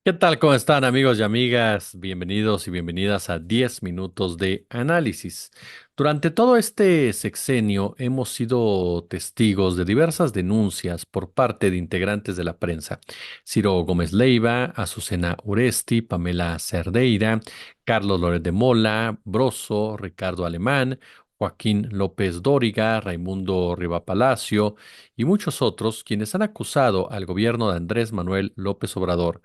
¿Qué tal? ¿Cómo están amigos y amigas? Bienvenidos y bienvenidas a 10 minutos de análisis. Durante todo este sexenio hemos sido testigos de diversas denuncias por parte de integrantes de la prensa. Ciro Gómez Leiva, Azucena Uresti, Pamela Cerdeira, Carlos Loret de Mola, Broso, Ricardo Alemán, Joaquín López Dóriga, Raimundo Rivapalacio y muchos otros quienes han acusado al gobierno de Andrés Manuel López Obrador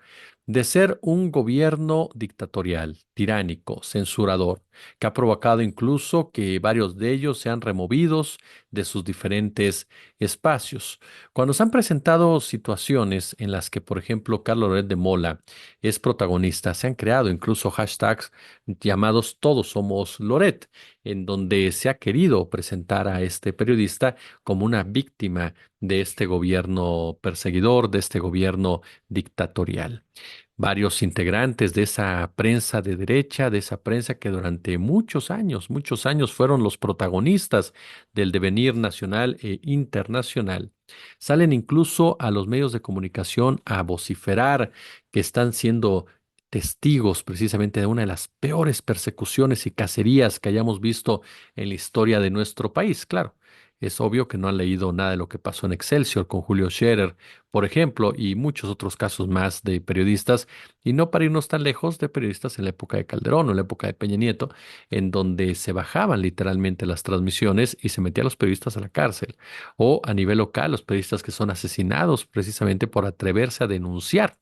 de ser un gobierno dictatorial, tiránico, censurador, que ha provocado incluso que varios de ellos sean removidos de sus diferentes espacios. Cuando se han presentado situaciones en las que, por ejemplo, Carlos Loret de Mola es protagonista, se han creado incluso hashtags llamados Todos somos Loret, en donde se ha querido presentar a este periodista como una víctima de este gobierno perseguidor, de este gobierno dictatorial. Varios integrantes de esa prensa de derecha, de esa prensa que durante muchos años fueron los protagonistas del devenir nacional e internacional, salen incluso a los medios de comunicación a vociferar que están siendo testigos precisamente de una de las peores persecuciones y cacerías que hayamos visto en la historia de nuestro país. Claro, es obvio que no han leído nada de lo que pasó en Excelsior con Julio Scherer, por ejemplo, y muchos otros casos más de periodistas, y no para irnos tan lejos de periodistas en la época de Calderón o en la época de Peña Nieto, en donde se bajaban literalmente las transmisiones y se metían a los periodistas a la cárcel, o a nivel local, los periodistas que son asesinados precisamente por atreverse a denunciar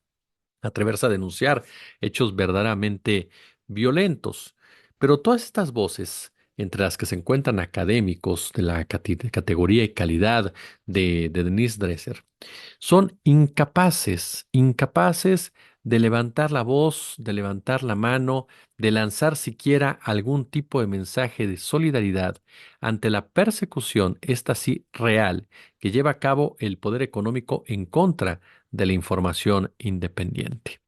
hechos verdaderamente violentos. Pero todas estas voces, entre las que se encuentran académicos de la categoría y calidad de Denise Dresser, son incapaces de levantar la voz, de levantar la mano, de lanzar siquiera algún tipo de mensaje de solidaridad ante la persecución, esta sí real, que lleva a cabo el poder económico en contra de la información independiente.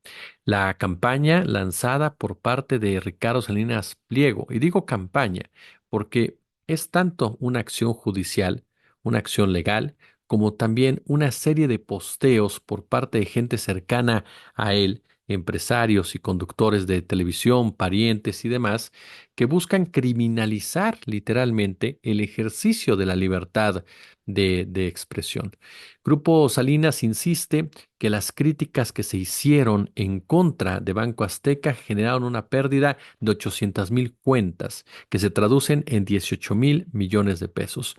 La campaña lanzada por parte de Ricardo Salinas Pliego, y digo campaña porque es tanto una acción judicial, una acción legal, como también una serie de posteos por parte de gente cercana a él, empresarios y conductores de televisión, parientes y demás, que buscan criminalizar literalmente el ejercicio de la libertad de expresión. Grupo Salinas insiste que las críticas que se hicieron en contra de Banco Azteca generaron una pérdida de 800.000 cuentas, que se traducen en 18.000 millones de pesos.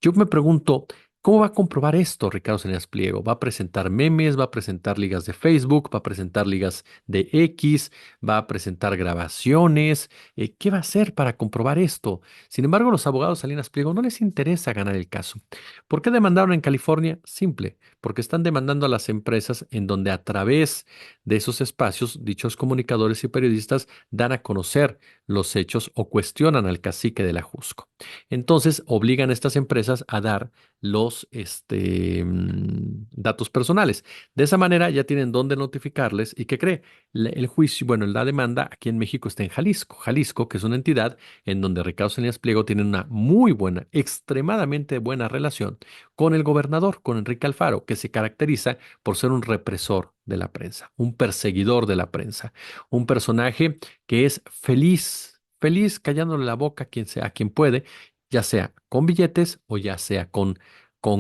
Yo me pregunto, ¿cómo va a comprobar esto Ricardo Salinas Pliego? ¿Va a presentar memes? ¿Va a presentar ligas de Facebook? ¿Va a presentar ligas de X? ¿Va a presentar grabaciones? ¿Qué va a hacer para comprobar esto? Sin embargo, a los abogados de Salinas Pliego no les interesa ganar el caso. ¿Por qué demandaron en California? Simple, porque están demandando a las empresas en donde a través de esos espacios, dichos comunicadores y periodistas dan a conocer los hechos o cuestionan al cacique de la Jusco. Entonces obligan a estas empresas a dar los datos personales. De esa manera ya tienen dónde notificarles y ¿qué cree? El juicio, bueno, la demanda aquí en México está en Jalisco. Jalisco, que es una entidad en donde Ricardo Salinas Pliego tiene una muy buena, extremadamente buena relación con el gobernador, con Enrique Alfaro, que se caracteriza por ser un represor de la prensa, un perseguidor de la prensa, un personaje que es feliz callándole la boca a quien sea, a quien puede, ya sea con billetes o ya sea con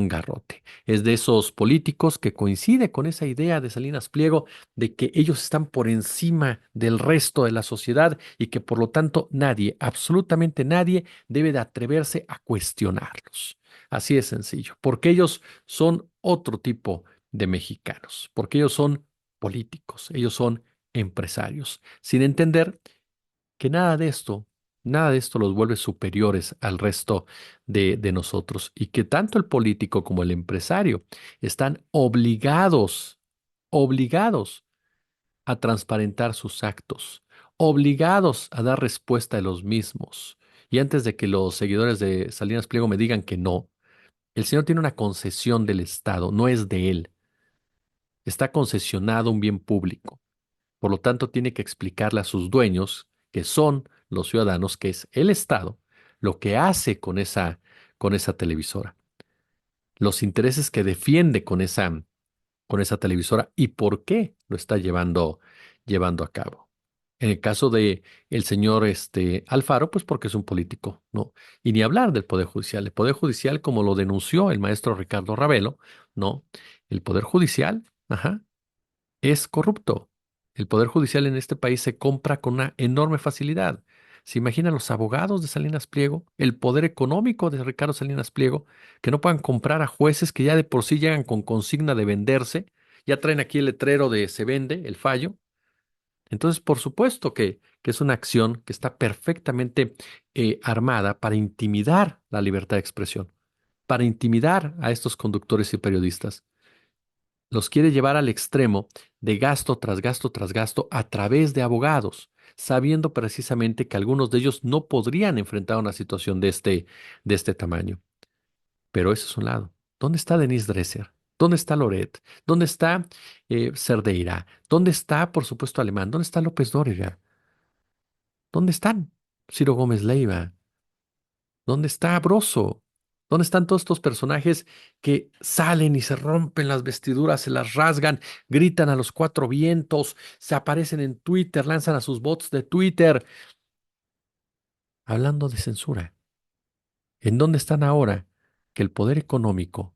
garrote. Es de esos políticos que coincide con esa idea de Salinas Pliego de que ellos están por encima del resto de la sociedad y que por lo tanto nadie, absolutamente nadie, debe de atreverse a cuestionarlos. Así de sencillo, porque ellos son otro tipo de mexicanos, porque ellos son políticos, ellos son empresarios, sin entender que nada de esto los vuelve superiores al resto de nosotros y que tanto el político como el empresario están obligados a transparentar sus actos, obligados a dar respuesta de los mismos. Y antes de que los seguidores de Salinas Pliego me digan que no, el señor tiene una concesión del Estado, no es de él. Está concesionado un bien público. Por lo tanto, tiene que explicarle a sus dueños, que son los ciudadanos, que es el Estado, lo que hace con esa televisora, los intereses que defiende con esa con esa televisora y por qué lo está llevando a cabo. En el caso de el señor Alfaro, pues porque es un político, ¿no? Y ni hablar del Poder Judicial. El Poder Judicial, como lo denunció el maestro Ricardo Ravelo, ¿no? El Poder Judicial, ajá, es corrupto. El Poder Judicial en este país se compra con una enorme facilidad. ¿Se imaginan los abogados de Salinas Pliego, el poder económico de Ricardo Salinas Pliego, que no puedan comprar a jueces que ya de por sí llegan con consigna de venderse? Ya traen aquí el letrero de se vende, el fallo. Entonces, por supuesto que es una acción que está perfectamente armada para intimidar la libertad de expresión, para intimidar a estos conductores y periodistas. Los quiere llevar al extremo de gasto tras gasto tras gasto a través de abogados, sabiendo precisamente que algunos de ellos no podrían enfrentar una situación de este tamaño. Pero eso es un lado. ¿Dónde está Denise Dresser? ¿Dónde está Loret? ¿Dónde está Cerdeira? ¿Dónde está, por supuesto, Alemán? ¿Dónde está López Dóriga? ¿Dónde están Ciro Gómez Leiva? ¿Dónde está Broso? ¿Dónde están todos estos personajes que salen y se rompen las vestiduras, se las rasgan, gritan a los cuatro vientos, se aparecen en Twitter, lanzan a sus bots de Twitter, hablando de censura? ¿En dónde están ahora que el poder económico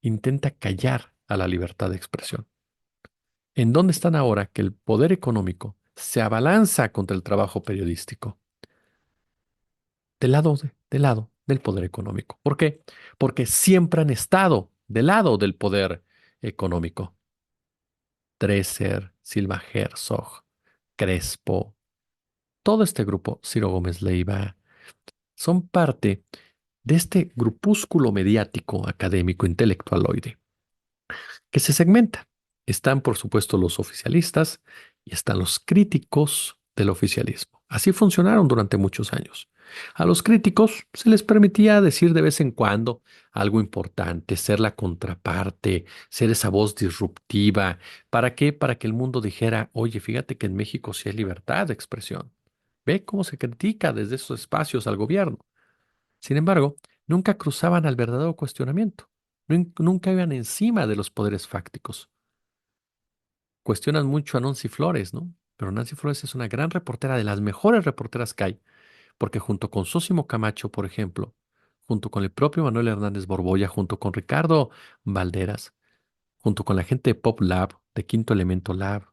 intenta callar a la libertad de expresión? ¿En dónde están ahora que el poder económico se abalanza contra el trabajo periodístico? Del lado del poder económico. ¿Por qué? Porque siempre han estado del lado del poder económico. Dresser, Silva Herzog, Crespo, todo este grupo, Ciro Gómez Leiva, son parte de este grupúsculo mediático, académico, intelectualoide que se segmenta. Están, por supuesto, los oficialistas y están los críticos del oficialismo. Así funcionaron durante muchos años. A los críticos se les permitía decir de vez en cuando algo importante, ser la contraparte, ser esa voz disruptiva. ¿Para qué? Para que el mundo dijera, oye, fíjate que en México sí hay libertad de expresión. Ve cómo se critica desde esos espacios al gobierno. Sin embargo, nunca cruzaban al verdadero cuestionamiento. Nunca iban encima de los poderes fácticos. Cuestionan mucho a Nancy Flores, ¿no? Pero Nancy Flores es una gran reportera, de las mejores reporteras que hay, porque junto con Sósimo Camacho, por ejemplo, junto con el propio Manuel Hernández Borbolla, junto con Ricardo Valderas, junto con la gente de Pop Lab, de Quinto Elemento Lab,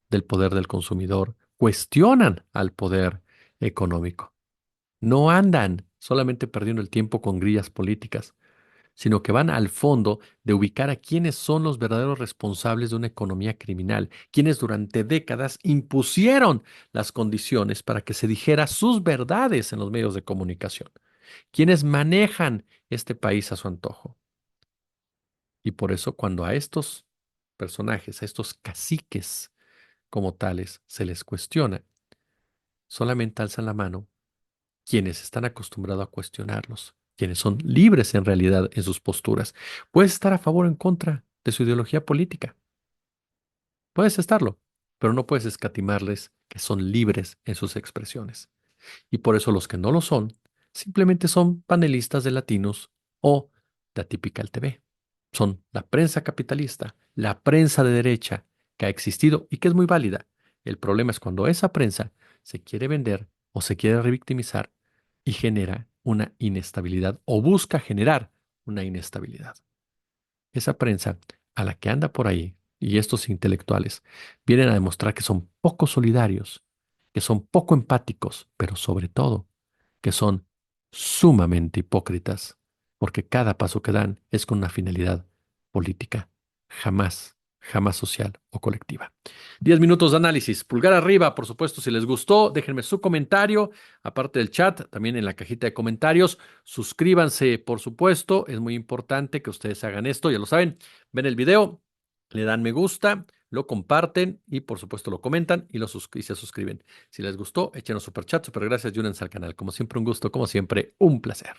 del poder del consumidor, cuestionan al poder económico. No andan solamente perdiendo el tiempo con grillas políticas, sino que van al fondo de ubicar a quiénes son los verdaderos responsables de una economía criminal, quienes durante décadas impusieron las condiciones para que se dijera sus verdades en los medios de comunicación, quienes manejan este país a su antojo. Y por eso cuando a estos personajes, a estos caciques como tales, se les cuestiona, solamente alzan la mano quienes están acostumbrados a cuestionarlos, quienes son libres en realidad en sus posturas. Puedes estar a favor o en contra de su ideología política, puedes estarlo, pero no puedes escatimarles que son libres en sus expresiones. Y por eso los que no lo son, simplemente son panelistas de Latinos o de Atypical TV. Son la prensa capitalista, la prensa de derecha que ha existido y que es muy válida. El problema es cuando esa prensa se quiere vender o se quiere revictimizar y genera una inestabilidad o busca generar una inestabilidad. Esa prensa a la que anda por ahí y estos intelectuales vienen a demostrar que son poco solidarios, que son poco empáticos, pero sobre todo que son sumamente hipócritas, porque cada paso que dan es con una finalidad política, jamás social o colectiva. 10 minutos de análisis. Pulgar arriba, por supuesto, si les gustó, déjenme su comentario, aparte del chat, también en la cajita de comentarios. Suscríbanse, por supuesto, es muy importante que ustedes hagan esto, ya lo saben. Ven el video, le dan me gusta, lo comparten y, por supuesto, lo comentan y se suscriben. Si les gustó, échenos super chat, super gracias y únanse al canal. Como siempre, un gusto, como siempre, un placer.